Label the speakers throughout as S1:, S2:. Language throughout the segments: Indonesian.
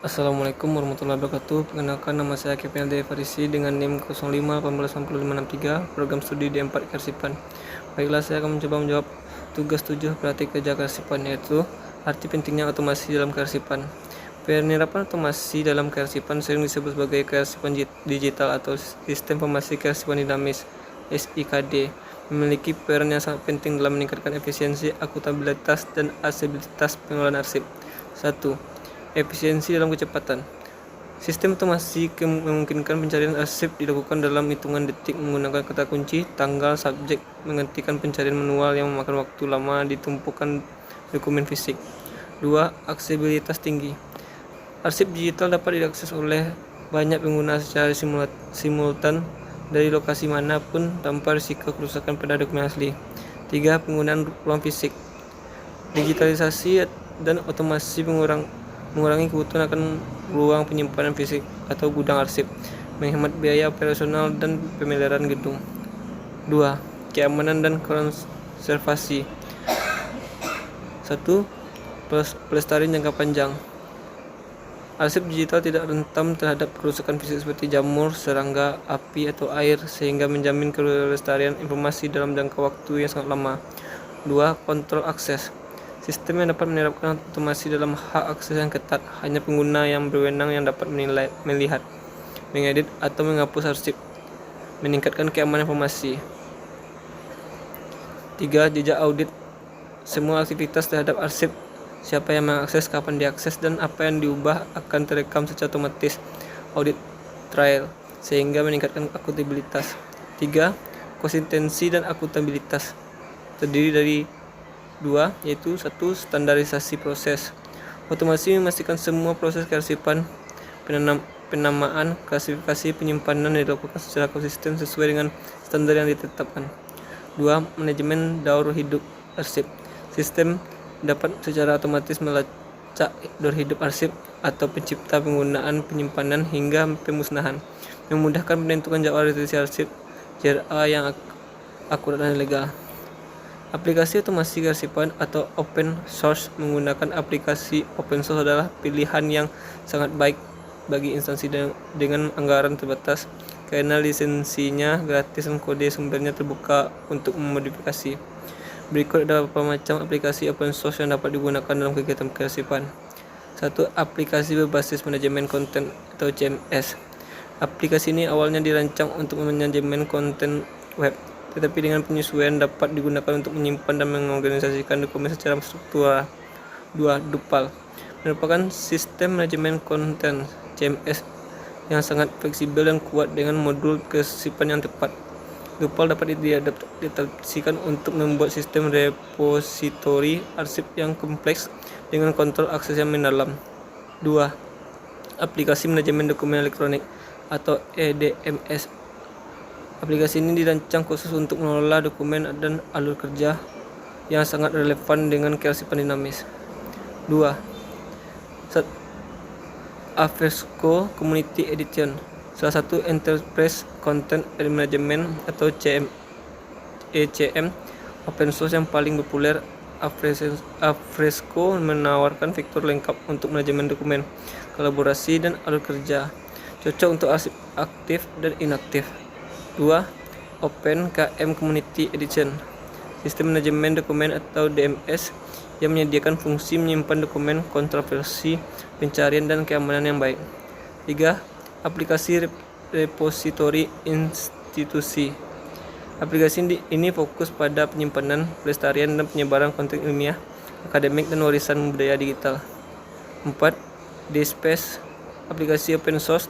S1: Assalamualaikum warahmatullahi wabarakatuh. Perkenalkan, nama saya Kevin Aldi Farisi dengan NIM 05189563, program studi D4 Kearsipan. Baiklah, saya akan mencoba menjawab tugas 7 praktik kerja kearsipan, yaitu arti pentingnya otomasi dalam kearsipan. Penerapan otomasi dalam kearsipan sering disebut sebagai kearsipan digital atau sistem informasi kearsipan dinamis (SIKD), memiliki peran yang sangat penting dalam meningkatkan efisiensi, akuntabilitas, dan aksesibilitas pengelolaan arsip. 1. Efisiensi dalam kecepatan. Sistem otomasi memungkinkan pencarian arsip dilakukan dalam hitungan detik menggunakan kata kunci, tanggal, subjek, menghentikan pencarian manual yang memakan waktu lama di tumpukan dokumen fisik. 2. Aksesibilitas tinggi. Arsip digital dapat diakses oleh banyak pengguna secara simultan dari lokasi manapun tanpa risiko kerusakan pada dokumen asli. 3. Penggunaan ruang fisik. Digitalisasi dan otomasi mengurangi kebutuhan akan ruang penyimpanan fisik atau gudang arsip, menghemat biaya operasional dan pemeliharaan gedung. 2. Keamanan dan konservasi. 1. Pelestarian jangka panjang. Arsip digital tidak rentan terhadap kerusakan fisik seperti jamur, serangga, api, atau air, sehingga menjamin kelestarian informasi dalam jangka waktu yang sangat lama. 2. Kontrol akses. Sistem yang dapat menerapkan otomasi dalam hak akses yang ketat. Hanya pengguna yang berwenang yang dapat melihat, mengedit, atau menghapus arsip, meningkatkan keamanan informasi. 3. Jejak audit. Semua aktivitas terhadap arsip, siapa yang mengakses, kapan diakses, dan apa yang diubah akan terekam secara otomatis. Audit trail, sehingga meningkatkan akuntabilitas. 3. Konsistensi dan akuntabilitas. Terdiri dari 2, yaitu 1. Standarisasi proses. Otomasi memastikan semua proses kearsipan, penamaan, klasifikasi, penyimpanan dilakukan secara konsisten sesuai dengan standar yang ditetapkan. 2. Manajemen daur hidup arsip. Sistem dapat secara otomatis melacak daur hidup arsip atau pencipta, penggunaan, penyimpanan, hingga pemusnahan, memudahkan penentuan jadwal revisi arsip JRA yang akurat dan legal. Aplikasi otomasi kearsipan atau open source. Menggunakan aplikasi open source adalah pilihan yang sangat baik bagi instansi dengan anggaran terbatas, karena lisensinya gratis dan kode sumbernya terbuka untuk memodifikasi. Berikut ada beberapa macam aplikasi open source yang dapat digunakan dalam kegiatan kearsipan. 1. Aplikasi berbasis manajemen konten atau CMS. Aplikasi ini awalnya dirancang untuk manajemen konten web, tetapi dengan penyesuaian dapat digunakan untuk menyimpan dan mengorganisasikan dokumen secara struktural. 2. Drupal merupakan sistem manajemen konten CMS yang sangat fleksibel dan kuat dengan modul kearsipan yang tepat. Drupal dapat diadaptasikan untuk membuat sistem repositori arsip yang kompleks dengan kontrol akses yang mendalam. 2. Aplikasi manajemen dokumen elektronik atau EDMS. Aplikasi ini dirancang khusus untuk mengelola dokumen dan alur kerja yang sangat relevan dengan kearsipan dinamis. 2. Afresco Community Edition, salah satu Enterprise Content Management atau ECM open source yang paling populer. Afresco menawarkan fitur lengkap untuk manajemen dokumen, kolaborasi, dan alur kerja, cocok untuk arsip aktif dan inaktif. 2. OpenKM Community Edition, sistem manajemen dokumen atau DMS yang menyediakan fungsi menyimpan dokumen, kontroversi, pencarian, dan keamanan yang baik. 3. Aplikasi repositori institusi. Aplikasi ini fokus pada penyimpanan, pelestarian, dan penyebaran konten ilmiah, akademik, dan warisan budaya digital. 4. DSpace, aplikasi open source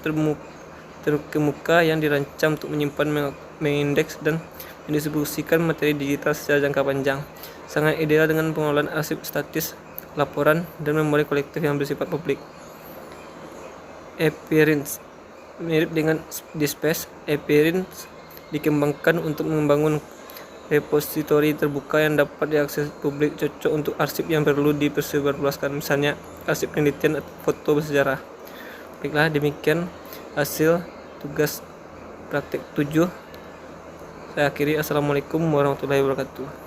S1: terkemuka yang dirancang untuk menyimpan, mengindeks, dan mendistribusikan materi digital secara jangka panjang. Sangat ideal dengan pengelolaan arsip statis, laporan, dan memori kolektif yang bersifat publik. Appearance, mirip dengan DSpace, Appearance dikembangkan untuk membangun repositori terbuka yang dapat diakses publik, cocok untuk arsip yang perlu dipersebarluaskan, misalnya arsip penelitian atau foto bersejarah. Baiklah, demikian hasil tugas praktik 7. Saya akhiri. Assalamualaikum warahmatullahi wabarakatuh.